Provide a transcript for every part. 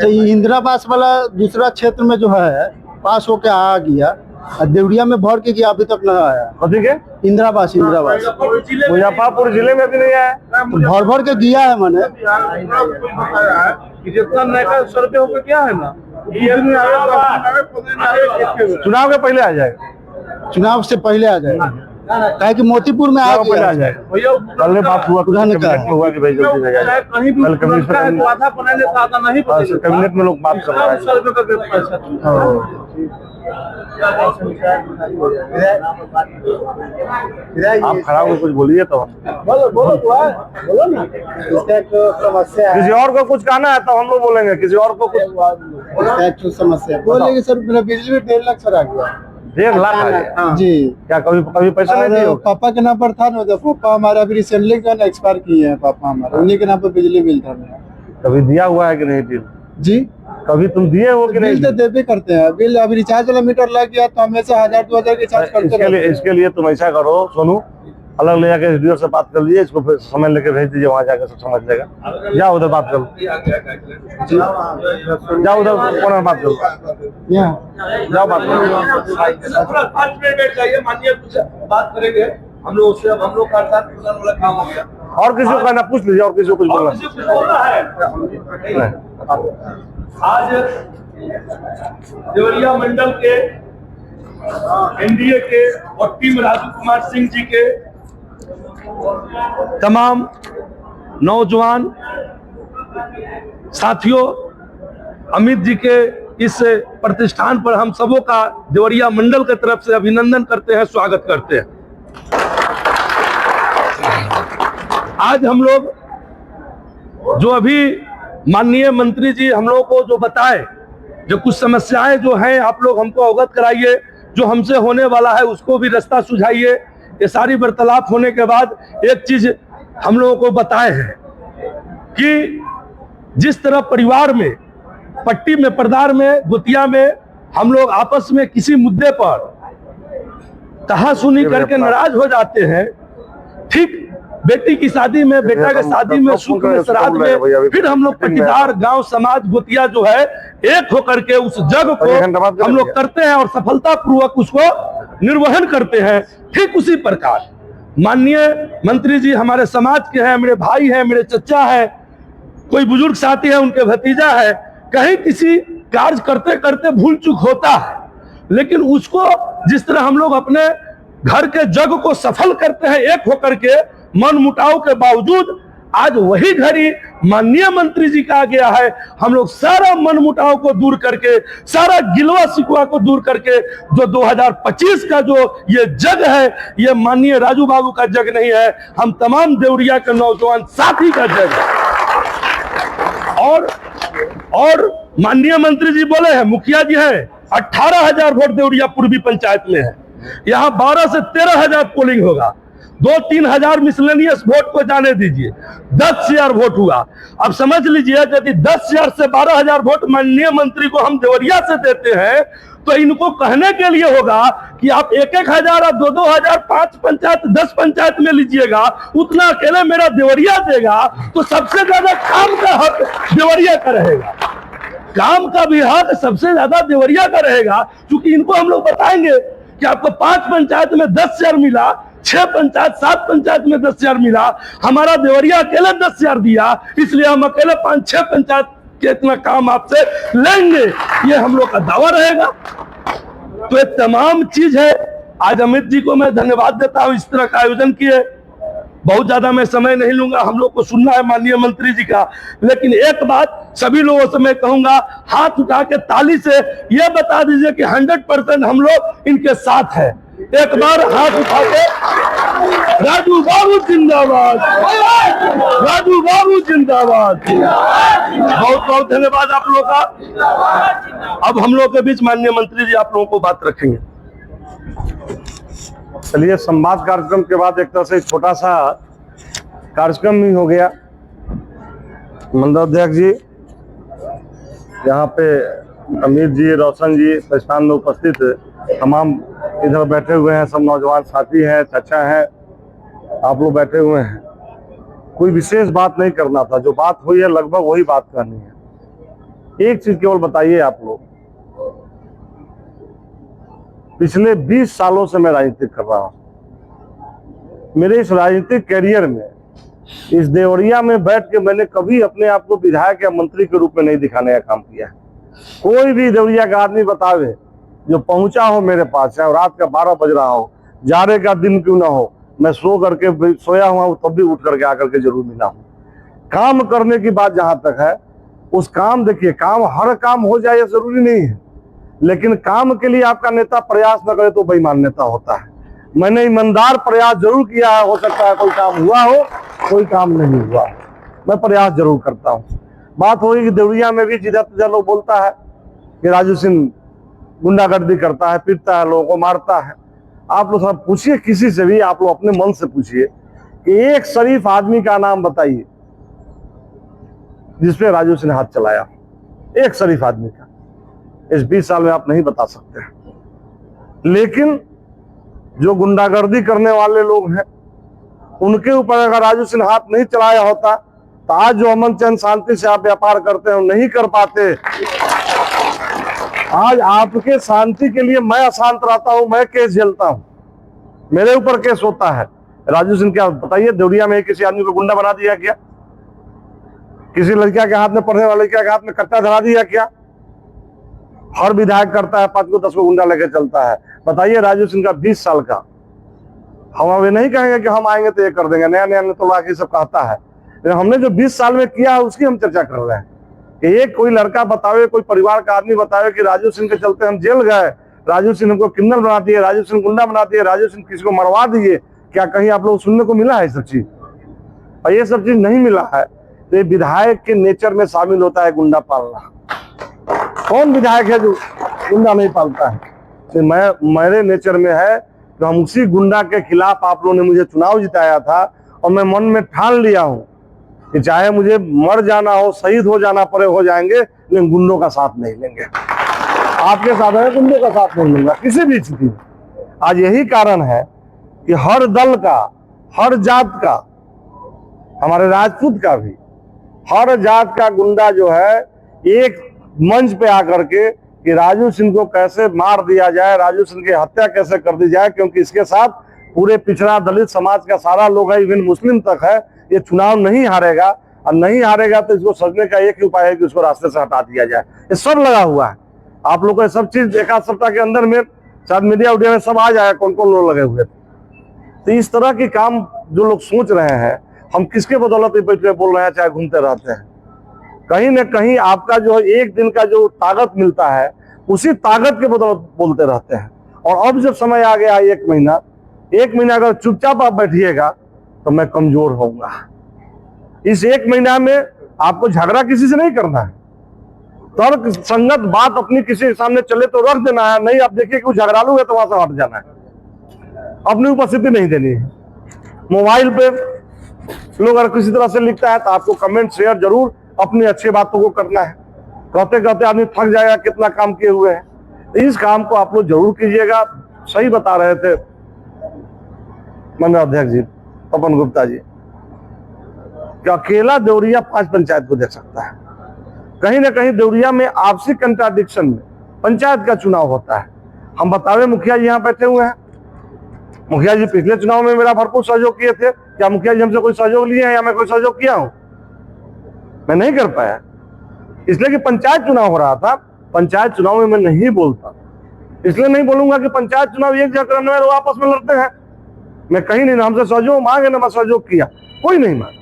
तो ये इंदिरा आवास वाला दूसरा क्षेत्र में जो है पास होके आ गया, देवरिया में भर के गया, अभी तक नहीं आया। कथी के इंदिरा आवास मुजफ्फरपुर जिले में भी नहीं आया, तो भर के गया है मैंने। जितना नया सर्वे होकर क्या है ना, चुनाव के पहले आ जाएगा, चुनाव से पहले आ जाएगा, कहे कि मोतीपुर में आ जाएगा। कल बात हुआ, हुआ कि भाई जल्दी भेजा, कल कैबिनेट में लोग बात कर रहे हैं। आप खड़ा होकर कुछ बोलिए तो बोलो ना, समस्या किसी और को कुछ कहना है तो हम लोग बोलेंगे, किसी और को कुछ समस्या बोलेंगे। सर मेरा बिजली में 1.5 लाख आ गया। 1.5 लाख आ गया जी? क्या कभी पैसा नहीं दिया? पापा के नाम पर था ना, पापा हमारा अभी रिसेंटली जो एक्सपायर किए हैं, पापा हमारे उन्हीं के नाम पर बिजली बिल था। कभी दिया हुआ है कि नहीं बिल जी? कभी तुम दिए हो कि नहीं? बिल तो देते करते हैं, बिल अभी रिचार्ज वाला मीटर लग गया तो हमें से 1000-2000 के चार्ज करते हैं। इसके लिए तुम ऐसा करो सोनू, अलग ले जाके एसडीओ से बात कर लीजिए, इसको समय लेके भेज दीजिए, वहाँ जाकर सब समझ जाएगा। जाओ उधर बात करो, जाओ उधर कोना बात करो, जाओ बात करो। 5 मिनट बैठ जाइए, मानिए कुछ बात करेंगे हम लोग उससे। अब हम लोग का वाला काम हो गया, और किसी को कहना पूछ लीजिए, और किसी को कुछ बोलना है। आज देवरिया मंडल के एनडीए के और टीम राजू कुमार सिंह जी के तमाम नौजवान साथियों, अमित जी के इस प्रतिष्ठान पर हम सबों का देवरिया मंडल की तरफ से अभिनंदन करते हैं, स्वागत करते हैं। आज हम लोग जो अभी माननीय मंत्री जी हम लोगों को जो बताए, जो कुछ समस्याएं जो हैं आप लोग हमको अवगत कराइए, जो हमसे होने वाला है उसको भी रास्ता सुझाइए। ये सारी वार्तालाप होने के बाद एक चीज हम लोगों को बताए हैं कि जिस तरह परिवार में, पट्टी में, परदार में, गुतिया में हम लोग आपस में किसी मुद्दे पर कहासुनी करके नाराज हो जाते हैं, ठीक बेटी की शादी में, बेटा के शादी में, सुख में, श्राद्ध में, फिर हम लोग पट्टीदार, गांव, समाज, गुतिया जो है एक होकर के उस जग को हम लोग करते हैं और सफलता पूर्वक उसको निर्वहन करते हैं। ठीक उसी प्रकार माननीय मंत्री जी हमारे समाज के हैं, मेरे भाई हैं, मेरे चचा है, कोई बुजुर्ग साथी है, उनके भतीजा है, कहीं किसी कार्य करते करते भूल चूक होता है, लेकिन उसको जिस तरह हम लोग अपने घर के जग को सफल करते हैं एक होकर के, मन मुटाव के बावजूद, आज वही घड़ी माननीय मंत्री जी का आ गया है। हम लोग सारा मन मुटाव को दूर करके, सारा गिलवा शिकवा को दूर करके, जो 2025 का जो ये जग है, ये माननीय राजू बाबू का जग नहीं है, हम तमाम देवरिया के नौजवान साथी का जग है। और माननीय मंत्री जी बोले हैं, मुखिया जी हैं, 18,000 वोट देवरिया पूर्वी पंचायत में है, यहाँ 12 से 13,000 पोलिंग होगा, 2-3 हजार मिसलेनियस वोट को जाने दीजिए, 10,000 वोट हुआ। अब समझ लीजिए यदि 10,000 से 12,000 वोट माननीय मंत्री को हम देवरिया से देते हैं, तो इनको कहने के लिए होगा कि आप 1-1 हजार, 2-2 हजार, 5 पंचायत, 10 पंचायत में लीजिएगा, उतना अकेले मेरा देवरिया देगा, तो सबसे ज्यादा काम का हक देवरिया का रहेगा, काम का भी हक सबसे ज्यादा देवरिया का रहेगा। क्योंकि इनको हम लोग बताएंगे कि आपको 5 पंचायत में 10,000 मिला, 6 पंचायत, 7 पंचायत में 10,000 मिला, हमारा देवरिया अकेले 10,000 दिया, इसलिए हम अकेले 5-6 पंचायत के इतना काम आपसे लेंगे, ये हम लोग का दावा रहेगा। तो ये तमाम चीज है। आज अमित जी को मैं धन्यवाद देता हूं, इस तरह का आयोजन किए। बहुत ज्यादा मैं समय नहीं लूंगा, हम लोग को सुनना है माननीय मंत्री जी का, लेकिन एक बात सभी लोगों से मैं कहूंगा, हाथ उठा के ताली से ये बता दीजिए कि 100% हम लोग इनके साथ हैं। एक बार हाथ उठा के, राजू बाबू जिंदाबाद, राजू बाबू जिंदाबाद। बहुत बहुत धन्यवाद आप लोगों का। अब हम लोग के बीच माननीय मंत्री जी आप लोगों को बात रखेंगे। चलिए, संवाद कार्यक्रम के बाद एक तरह से छोटा सा कार्यक्रम भी हो गया। मंडलाध्यक्ष जी, यहाँ पे अमित जी, रोशन जी प्रतिष्ठान में उपस्थित, तमाम इधर बैठे हुए हैं, सब नौजवान साथी हैं, चचा हैं, आप लोग बैठे हुए हैं। कोई विशेष बात नहीं करना था, जो बात हुई है लगभग वही बात करनी है। एक चीज केवल बताइए आप लोग, पिछले 20 सालों से मैं राजनीति कर रहा हूं। मेरे इस राजनीतिक कैरियर में इस देवरिया में बैठ के मैंने कभी अपने आप को विधायक या मंत्री के रूप में नहीं दिखाने का काम किया है। कोई भी देवरिया का आदमी बतावे जो पहुंचा हो मेरे पास, चाहे रात का 12 बज रहा हो, जाड़े का दिन क्यों ना हो, मैं सो करके सोया हुआ हूं तब भी उठ करके आकर के जरूर मिला हूं। काम करने की बात जहां तक है, उस काम देखिए, काम हर काम हो जाए जरूरी नहीं है, लेकिन काम के लिए आपका नेता प्रयास न करे तो बेईमान नेता होता है। मैंने ईमानदार प्रयास जरूर किया है। हो सकता है कोई काम हुआ हो, कोई काम नहीं हुआ, मैं प्रयास जरूर करता हूं। बात हो रही कि देवरिया में भी जिधर तिधर लोग बोलता है कि राजू सिंह गुंडागर्दी करता है, पीटता है, लोगों को मारता है। आप लोग सब पूछिए, किसी से भी आप लोग अपने मन से पूछिए कि एक शरीफ आदमी का नाम बताइए जिसपे राजू सिंह ने हाथ चलाया, एक शरीफ आदमी का। इस 20 साल में आप नहीं बता सकते। लेकिन जो गुंडागर्दी करने वाले लोग हैं, उनके ऊपर अगर राजू सिंह हाथ नहीं चलाया होता तो आज जो अमन चैन शांति से आप व्यापार करते हैं नहीं कर पाते। आज आपके शांति के लिए मैं अशांत रहता हूं, मैं केस झेलता हूं, मेरे ऊपर केस होता है। राजू सिंह क्या बताइए, देवरिया में किसी आदमी को गुंडा बना दिया क्या? किसी लड़किया के हाथ में, पढ़ने वाले लड़किया के हाथ में कट्टा धरा दिया क्या? हर विधायक करता है, 5 को 10 को गुंडा लेके चलता है। बताइए राजू सिंह का 20 साल का, हम अभी नहीं कहेंगे कि हम आएंगे तो ये कर देंगे, नया नया तो लाके सब कहता है। लेकिन हमने जो 20 साल में किया है उसकी हम चर्चा कर रहे हैं कि एक कोई लड़का बतावे, कोई परिवार का आदमी बतावे कि राजू सिंह के चलते हम जेल गए, राजू सिंह हमको क्रिमिनल बना दिए, राजू सिंह गुंडा बना दिए, राजू सिंह किसी को मरवा दिए। क्या कहीं आप लोग सुनने को मिला है ये सब चीज? और ये सब चीज नहीं मिला है तो ये विधायक के नेचर में शामिल होता है गुंडा पालना। कौन विधायक है जो गुंडा नहीं पालता है? तो मेरे नेचर में है कि हम उसी गुंडा के खिलाफ, आप लोगों ने मुझे चुनाव जिताया था और मैं मन में ठान लिया हूं कि चाहे मुझे मर जाना हो, शहीद हो जाना पड़े, हो जाएंगे, लेकिन गुंडों का साथ नहीं लेंगे। आपके साथ है, गुंडों का साथ नहीं लूंगा किसी भी स्थिति में। आज यही कारण है कि हर दल का, हर जात का, हमारे राजपूत का भी, हर जात का गुंडा जो है एक मंच पे आकर के कि राजू सिंह को कैसे मार दिया जाए, राजू सिंह की हत्या कैसे कर दी जाए, क्योंकि इसके साथ पूरे पिछड़ा दलित समाज का सारा लोग है, इवन मुस्लिम तक है। ये चुनाव नहीं हारेगा, और नहीं हारेगा तो इसको सजने का एक ही उपाय है कि उसको रास्ते से हटा दिया जाए। ये सब लगा हुआ है। आप लोगों को ये सब चीज एक आध सप्ताह के अंदर में शायद मीडिया उडिया में सब आ जाएगा कौन कौन लोग लगे हुए थे। तो इस तरह के काम जो लोग सोच रहे हैं, हम किसके बदौलत बैठ के बोल रहे हैं, चाहे घूमते रहते हैं, कहीं न कहीं आपका जो एक दिन का जो ताकत मिलता है उसी ताकत के बदौलत बोलते रहते हैं। और अब जब समय आ गया 1 महीना अगर चुपचाप आप बैठिएगा तो मैं कमजोर होऊंगा। इस 1 महीना में आपको झगड़ा किसी से नहीं करना है, तर्क संगत बात अपनी किसी के सामने चले तो रख देना है। नहीं, आप देखिए कि झगड़ालू है तो वहां से हट जाना है, अपनी उपस्थिति नहीं देनी है। मोबाइल पे लोग अगर किसी तरह से लिखता है तो आपको कमेंट शेयर जरूर अपनी अच्छी बातों को करना है। कहते कहते आदमी थक जाएगा कितना काम किए हुए हैं। तो इस काम को आप लोग जरूर कीजिएगा। सही बता रहे थे मंडल अध्यक्ष जी पवन गुप्ता जी कि अकेला देवरिया 5 पंचायत को देख सकता है। कहीं ना कहीं देवरिया में आपसी कंट्राडिक्शन में पंचायत का चुनाव होता है। हम बतावे मुखिया जी यहाँ बैठे हुए हैं, मुखिया जी पिछले चुनाव में मेरा भरपूर सहयोग किए थे। क्या मुखिया जी हमसे कोई सहयोग लिए हैं या मैं कोई सहयोग किया हूं? मैं नहीं कर पाया, इसलिए कि पंचायत चुनाव हो रहा था। पंचायत चुनाव में मैं नहीं बोलता, इसलिए नहीं बोलूंगा कि पंचायत चुनाव एक जगह करने वाले आपस में लड़ते हैं। मैं कहीं नहीं, हमसे सहयोग मांगे ना मैं सहयोग किया, कोई नहीं मांगा।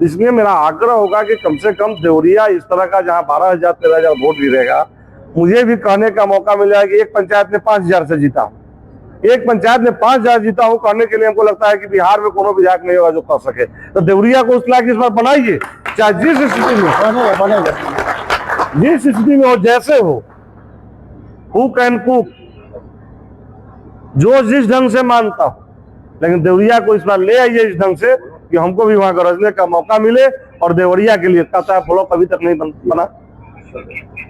इसलिए मेरा आग्रह होगा कि कम से कम देवरिया इस तरह का जहां 12,000-13,000 वोट गिरेगा, मुझे भी कहने का मौका मिल जाएगा कि एक पंचायत में 5,000 से जीता हूं, एक पंचायत में 5,000 जीता हूं। कहने के लिए हमको लगता है कि बिहार में कोनो विधायक नहीं होगा जो कर सके। तो देवरिया को उस लायक इस बार बनाइए, चाहे जिस स्थिति में बनेगा, जिस स्थिति में हो, जैसे हो, कुक एंड कुक, जो जिस ढंग से मानता हो, लेकिन देवरिया को इस बार ले आइए इस ढंग से कि हमको भी वहां गरजने का मौका मिले। और देवरिया के लिए कहता है ब्लॉक अभी तक नहीं बना।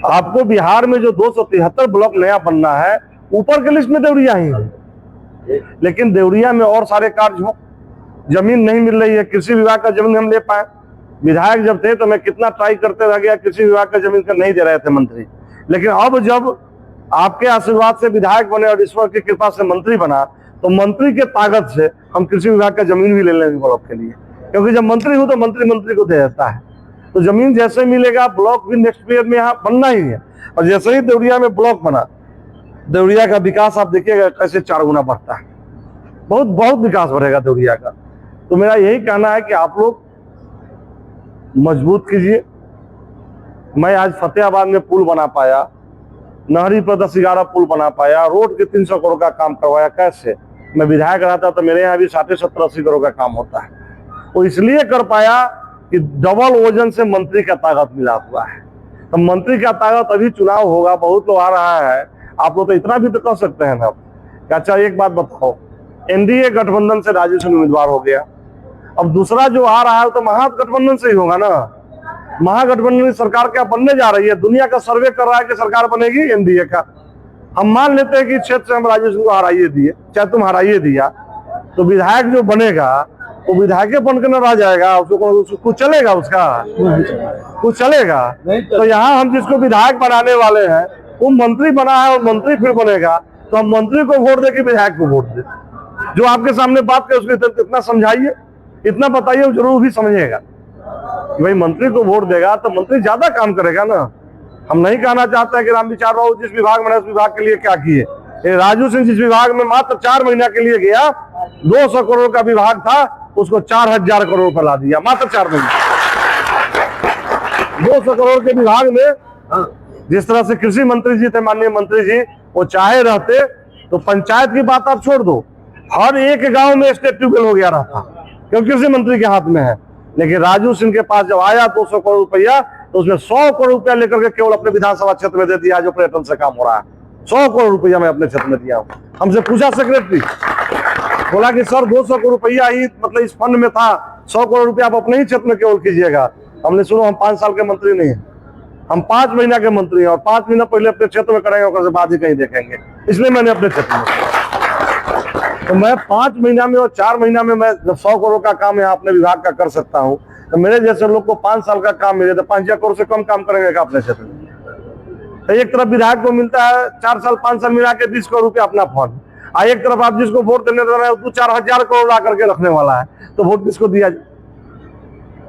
आपको बिहार में जो 273 ब्लॉक नया बनना है, ऊपर के लिस्ट में देवरिया ही है, लेकिन देवरिया में और सारे कार्य हो, जमीन नहीं मिल रही है, कृषि विभाग का जमीन हम ले पाए। विधायक जब थे तो मैं कितना ट्राई करते रह गया, कृषि विभाग का जमीन का नहीं दे रहे थे मंत्री। लेकिन अब जब आपके आशीर्वाद से विधायक बने और ईश्वर की कृपा से मंत्री बना, तो मंत्री के ताकत से हम कृषि विभाग का जमीन भी ले लेंगे ब्लॉक के लिए, क्योंकि जब मंत्री हूं तो मंत्री को दे देता है। तो जमीन जैसे मिलेगा, ब्लॉक भी नेक्स्ट पीरियड में यहाँ बनना ही है। और जैसे ही देवरिया में ब्लॉक बना, देवरिया का विकास आप देखिएगा कैसे 4 गुना बढ़ता है, बहुत विकास बढ़ेगा देवरिया का। तो मेरा यही कहना है कि आप लोग मजबूत कीजिए। मैं आज फतेहाबाद में पुल बना पाया, नहरी पर 10-11 पुल बना पाया, रोड के 300 करोड़ का काम करवाया। कैसे? मैं विधायक रहता तो मेरे यहाँ भी 60-70-80 करोड़ का काम होता है। वो इसलिए कर पाया कि डबल वजन से मंत्री का ताकत मिला हुआ है। तो मंत्री का ताकत अभी चुनाव होगा, बहुत लोग आ रहा है, आप लोग तो इतना भी तो कर सकते हैं ना। अच्छा एक बात बताओ, एनडीए गठबंधन से राजू सिंह उम्मीदवार हो गया, अब दूसरा जो आ रहा है तो महागठबंधन से ही होगा ना। महागठबंधन की सरकार क्या बनने जा रही है? दुनिया का सर्वे कर रहा है कि सरकार बनेगी एनडीए का। हम मान लेते हैं कि क्षेत्र से हम राजू सिंह को हराइए दिए, चाहे तुम हराइए दिया, तो विधायक जो बनेगा वो विधायक बन के न रह जाएगा, उसको कुछ चलेगा, उसका कुछ चलेगा। तो यहाँ हम जिसको विधायक बनाने वाले हैं वो मंत्री बना है और मंत्री फिर बनेगा, तो हम मंत्री को वोट दे कि विधायक को वोट दे? जो आपके सामने बात करे उसको इतना समझाइए, इतना बताइए, वो जरूर भी समझेगा कि भाई मंत्री को वोट देगा तो मंत्री ज्यादा काम करेगा ना। हम नहीं कहना चाहते हैं कि रामविचार राव जिस विभाग में उस विभाग के लिए क्या किए। राजू सिंह जिस विभाग में मात्र 4 महीना के लिए गया, 200 करोड़ का विभाग था, उसको 4000 करोड़ पर ला दिया, मात्र 4 महीने। 200 करोड़ के विभाग में जिस तरह से कृषि मंत्री जी थे, माननीय मंत्री जी, वो चाहे रहते तो पंचायत की बात आप छोड़ दो, हर एक गांव में स्टेट ट्यूबवेल हो गया रहता, क्योंकि कृषि मंत्री के हाथ में है। लेकिन राजू सिंह के पास जब आया 200 करोड़ रुपया, तो उसने 100 करोड़ रुपया लेकर के केवल अपने विधानसभा क्षेत्र में दे दिया, जो पर्यटन से काम हो रहा है। 100 करोड़ रुपया मैं अपने क्षेत्र में दिया हूँ। हमसे पूछा सेक्रेटरी, बोला कि सर 200 करोड़ रुपया ही मतलब इस फंड में था, 100 करोड़ रुपया आप अपने ही क्षेत्र में केवल कीजिएगा। हमने सुनो, हम 5 साल के मंत्री नहीं है, हम 5 महीना के मंत्री हैं, और 5 महीना पहले अपने क्षेत्र में करेंगे, उसके बाद ही कहीं देखेंगे। इसलिए मैंने अपने क्षेत्र में, तो मैं 5 महीना में और 4 महीना में मैं 100 करोड़ का काम यहाँ अपने विभाग का कर सकता हूँ। तो मेरे जैसे लोग को 5 साल का काम मिले तो 5,000 करोड़ से कम काम करेंगे क्या अपने क्षेत्र में? तो एक तरफ विधायक को मिलता है 4 साल 5 साल मिला के 20 करोड़ रुपया अपना फंड, और एक तरफ आप जिसको वोट देने दे रहे हैं 2-4 करोड़ ला करके रखने वाला है, तो वोट किसको दिया?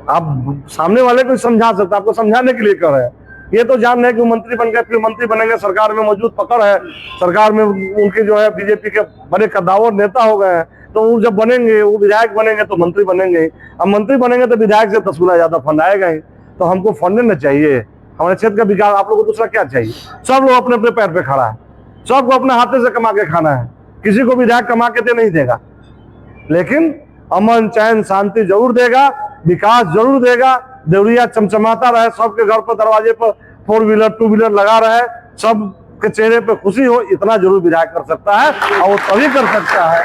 आप सामने वाले को समझा सकते, आपको समझाने के लिए कर रहे हैं। ये तो जान रहे हैं कि मंत्री बन गए, फिर मंत्री बनेंगे, सरकार में मौजूद पकड़ है, सरकार में उनके जो है बीजेपी के बड़े कद्दावर नेता हो गए हैं, तो वो जब बनेंगे, वो विधायक बनेंगे तो मंत्री बनेंगे। अब मंत्री बनेंगे तो विधायक से 10 गुना ज्यादा फंड आएगा ही। तो हमको फंड न चाहिए, हमारे क्षेत्र का विकास। आप लोगों को दूसरा क्या चाहिए? सब लोग अपने अपने पैर पे खड़ा है, सबको अपने हाथे से कमा के खाना है, किसी को विधायक कमा के दे नहीं देगा, लेकिन अमन चैन शांति जरूर देगा, विकास जरूर देगा। देवरिया चमचमाता रहे, सबके घर पर दरवाजे पर 4 व्हीलर 2 व्हीलर लगा रहे, सबके चेहरे पे खुशी हो, इतना जरूर विधायक कर सकता है। और वो तभी कर सकता है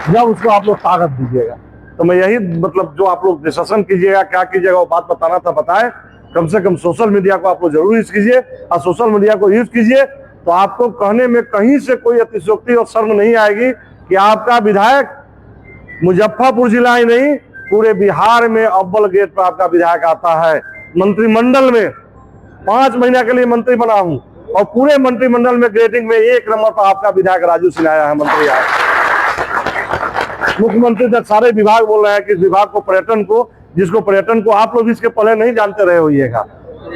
जब उसको आप लोग ताकत दीजिएगा। तो मैं यही मतलब जो आप लोग डिस्कशन कीजिएगा, क्या कीजिएगा, वो बात बताना था बताएं। कम से कम सोशल मीडिया को आप लोग जरूर यूज कीजिए, और सोशल मीडिया को यूज कीजिए तो आपको कहने में कहीं से कोई अतिशयोक्ति और शर्म नहीं आएगी कि आपका विधायक मुजफ्फरपुर जिला ही नहीं, पूरे बिहार में अव्वल गेट पर आपका विधायक आता है। मंत्रिमंडल में 5 महीना के लिए मंत्री बना हूं, और पूरे मंत्रिमंडल में ग्रेडिंग में 1 नंबर पर आपका विधायक राजू सिंह आया है, मंत्री आया। मुख्यमंत्री तक सारे विभाग बोल रहे हैं कि इस विभाग को, पर्यटन को, जिसको पर्यटन को आप लोग इसके पहले नहीं जानते रहे होइएगा,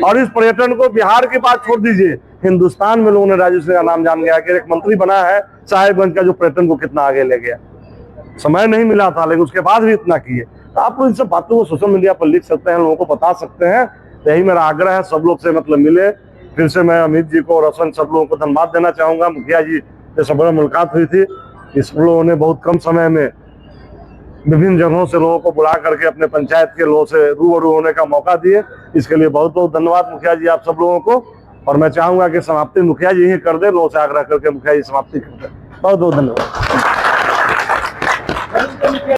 और इस पर्यटन को बिहार की बात छोड़ दीजिए, हिंदुस्तान में लोगों ने राजू सिंह का नाम जान गया कि एक मंत्री बना है साहेबगंज का, जो पर्यटन को कितना आगे ले गया। समय नहीं मिला था, लेकिन उसके बाद भी इतना किए। तो आप लोग इन सब बातों को सोशल मीडिया पर लिख सकते हैं, लोगों को बता सकते हैं। यही मेरा आग्रह है, सब लोग से मतलब मिले। फिर से मैं अमित जी को, रोशन, सब लोगों को धन्यवाद देना चाहूंगा। मुखिया जी से सब लोगों मुलाकात हुई थी, इस लोगों ने बहुत कम समय में विभिन्न जगहों से लोगों को बुला करके अपने पंचायत के लोगों से रूबरू होने का मौका दिए। इसके लिए बहुत बहुत धन्यवाद मुखिया जी आप सब लोगों को। और मैं चाहूंगा कि समाप्ति मुखिया जी ही कर दे, लोगों से आग्रह करके मुखिया जी समाप्ति कर दे। बहुत बहुत धन्यवाद।